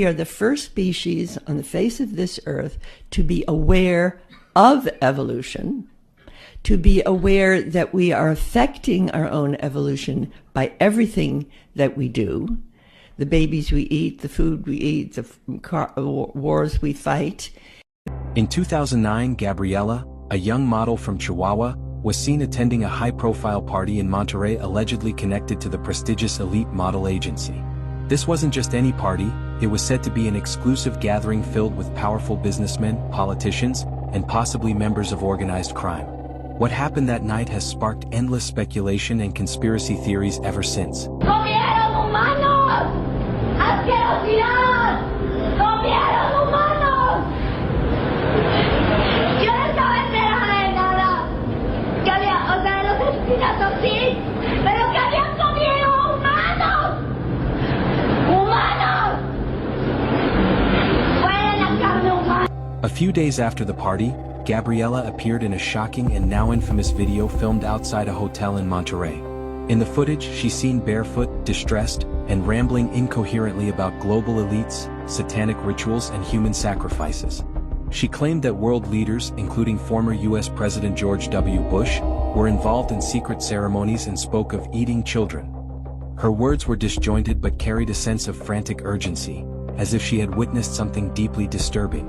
We are the first species on the face of this earth to be aware of evolution, to be aware that we are affecting our own evolution by everything that we do, the babies we eat, the food we eat, the wars we fight. In 2009, Gabriela, a young model from Chihuahua, was seen attending a high-profile party in Monterrey allegedly connected to the prestigious elite model agency. This wasn't just any party, it was said to be an exclusive gathering filled with powerful businessmen, politicians, and possibly members of organized crime. What happened that night has sparked endless speculation and conspiracy theories ever since. ¡Comieron humanos! ¡Asquerosidad! ¡Comieron humanos! Yo no estaba enterada de nada. Que había, o sea, de los asesinatos sí, pero que habían comido humanos. ¡Humanos! ¡Fuera la carne humana! A few days after the party, Gabriela appeared in a shocking and now infamous video filmed outside a hotel in Monterrey. In the footage, she's seen barefoot, distressed, and rambling incoherently about global elites, satanic rituals, and human sacrifices. She claimed that world leaders, including former US President George W. Bush, were involved in secret ceremonies and spoke of eating children. Her words were disjointed but carried a sense of frantic urgency, as if she had witnessed something deeply disturbing.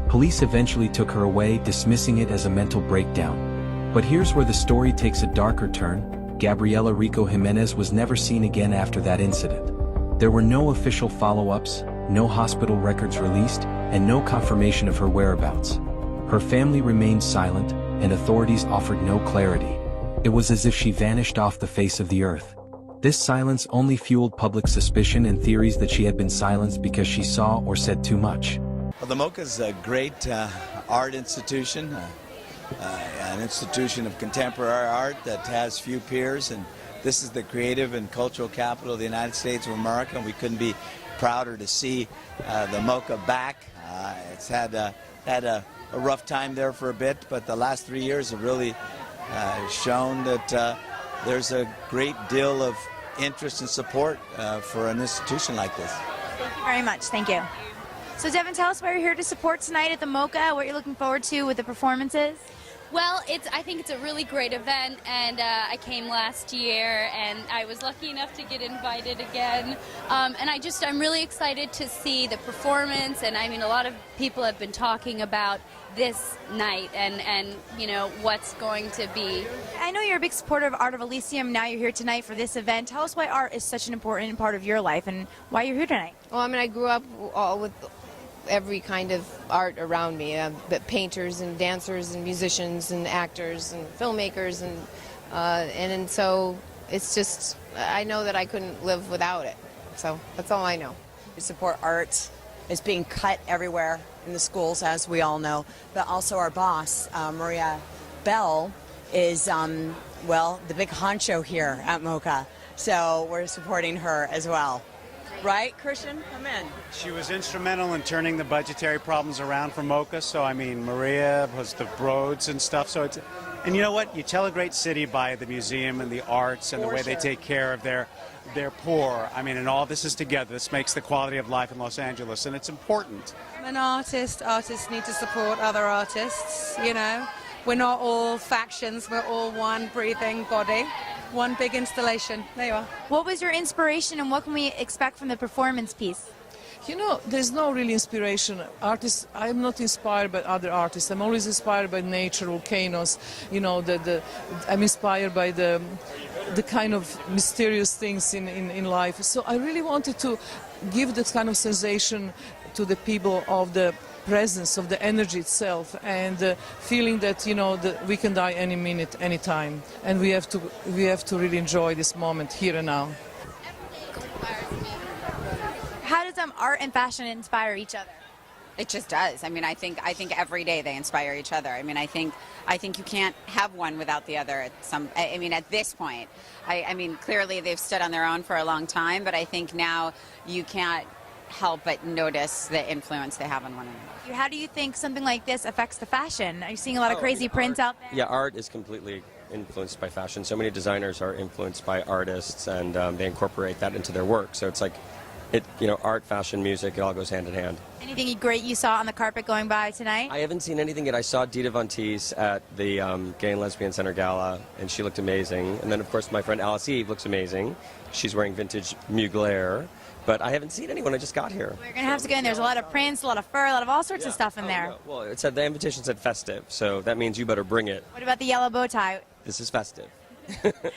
Police eventually took her away, dismissing it as a mental breakdown. But here's where the story takes a darker turn. Gabriela Rico Jimenez was never seen again after that incident. There were no official follow-ups, no hospital records released, and no confirmation of her whereabouts. Her family remained silent, and authorities offered no clarity. It was as if she vanished off the face of the earth. This silence only fueled public suspicion and theories that she had been silenced because she saw or said too much. Well, the MoCA is a great art institution, an institution of contemporary art that has few peers, and this is the creative and cultural capital of the United States of America, and we couldn't be prouder to see the MoCA back. It's had a rough time there for a bit, but the last 3 years have really shown that there's a great deal of interest and support for an institution like this. Thank you very much. Thank you. So Devin, tell us why you're here to support tonight at the MoCA, what you're looking forward to with the performances. Well, I think it's a really great event, and I came last year, and I was lucky enough to get invited again. And I'm really excited to see the performance, and I mean, a lot of people have been talking about this night and you know, what's going to be. I know you're a big supporter of Art of Elysium. Now you're here tonight for this event. Tell us why art is such an important part of your life and why you're here tonight. Well, I mean, I grew up all with every kind of art around me, but painters and dancers and musicians and actors and filmmakers, and so it's just, I know that I couldn't live without it. So that's all I know. We support art. It's being cut everywhere in the schools, as we all know, but also our boss, Maria Bell, is, well, the big honcho here at MoCA, so we're supporting her as well. Right, Christian? Come in. She was instrumental in turning the budgetary problems around for MoCA. So, I mean, Maria was the roads and stuff. So it's, and you know what? You tell a great city by the museum and the arts and the way they take care of their poor. I mean, and all this is together. This makes the quality of life in Los Angeles, and it's important. I'm an artist. Artists need to support other artists, you know. We're not all factions. We're all one breathing body. One big installation. There you are. What was your inspiration and what can we expect from the performance piece? You know, there's no really inspiration. Artists, I'm not inspired by other artists. I'm always inspired by nature, volcanoes. You know, I'm inspired by the kind of mysterious things in life. So I really wanted to give that kind of sensation to the people of the presence of the energy itself and feeling that, you know, that we can die any minute, any time, and we have to really enjoy this moment here and now. How does art and fashion inspire each other? It just does. I mean, I think every day they inspire each other. I mean, I think you can't have one without the other. At this point, I mean, clearly they've stood on their own for a long time, but I think now you can't help but notice the influence they have on one another. How do you think something like this affects the fashion? Are you seeing a lot of crazy prints out there? Yeah, art is completely influenced by fashion. So many designers are influenced by artists, and they incorporate that into their work. So it's like art, fashion, music, it all goes hand in hand. Anything great you saw on the carpet going by tonight? I haven't seen anything yet. I saw Dita Von Teese at the Gay and Lesbian Center Gala, and she looked amazing. And then, of course, my friend Alice Eve looks amazing. She's wearing vintage Mugler. But I haven't seen anyone. I just got here. We're going to have to go in. There's a lot of prints, a lot of fur, a lot of all sorts of stuff in there. No. Well, it said the invitation said festive, so that means you better bring it. What about the yellow bow tie? This is festive.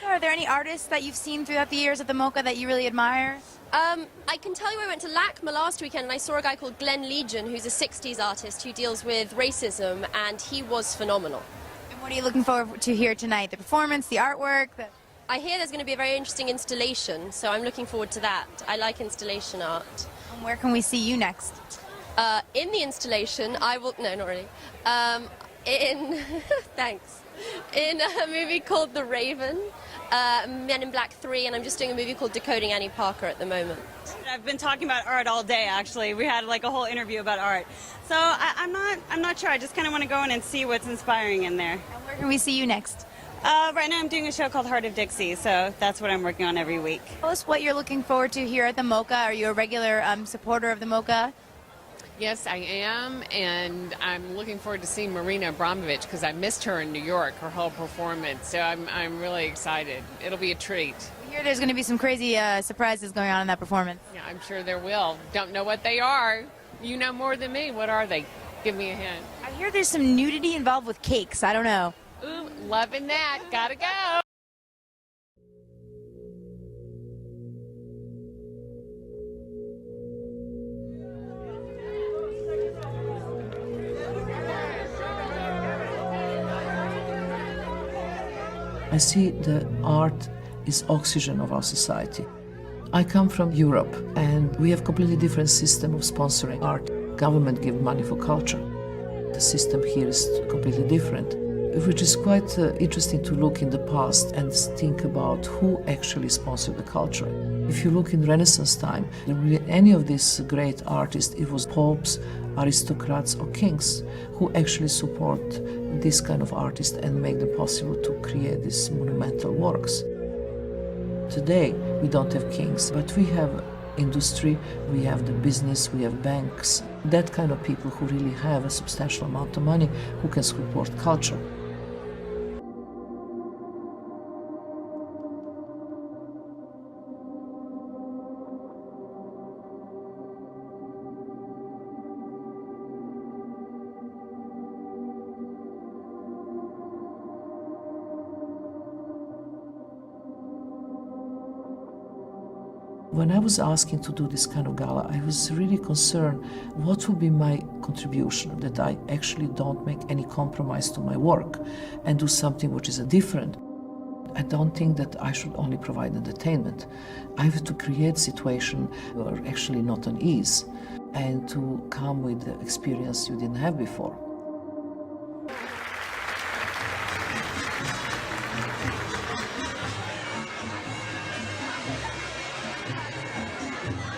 Are there any artists that you've seen throughout the years at the MoCA that you really admire? I can tell you I went to LACMA last weekend and I saw a guy called Glenn Legion, who's a 60s artist who deals with racism, and he was phenomenal. And what are you looking forward to here tonight? The performance, the artwork? I hear there's going to be a very interesting installation, so I'm looking forward to that. I like installation art. And where can we see you next? In the installation, I will... No, not really. Thanks. In a movie called The Raven, Men in Black 3, and I'm just doing a movie called Decoding Annie Parker at the moment. I've been talking about art all day, actually. We had like a whole interview about art. So I'm not sure. I just kind of want to go in and see what's inspiring in there. And where can we see you next? Right now I'm doing a show called Heart of Dixie, so that's what I'm working on every week. Tell us what you're looking forward to here at the MoCA. Are you a regular supporter of the MoCA? Yes, I am, and I'm looking forward to seeing Marina Abramović because I missed her in New York, her whole performance, so I'm really excited. It'll be a treat. I hear there's going to be some crazy surprises going on in that performance. Yeah, I'm sure there will. Don't know what they are. You know more than me. What are they? Give me a hint. I hear there's some nudity involved with cakes. I don't know. Ooh, loving that. Gotta go. I see the art is oxygen of our society. I come from Europe, and we have completely different system of sponsoring art. Government give money for culture. The system here is completely different, which is quite interesting to look in the past and think about who actually sponsored the culture. If you look in Renaissance time, any of these great artists, it was popes, aristocrats or kings who actually support this kind of artists and make them possible to create these monumental works. Today, we don't have kings, but we have industry, we have the business, we have banks, that kind of people who really have a substantial amount of money who can support culture. When I was asking to do this kind of gala, I was really concerned what would be my contribution, that I actually don't make any compromise to my work and do something which is different. I don't think that I should only provide entertainment. I have to create situations that are actually not on ease and to come with the experience you didn't have before.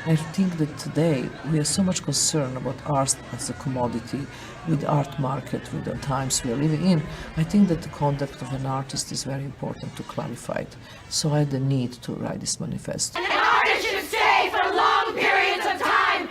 I think that today we are so much concerned about art as a commodity, with the art market, with the times we are living in. I think that the conduct of an artist is very important to clarify it. So I had the need to write this manifest. An artist should stay for long periods of time.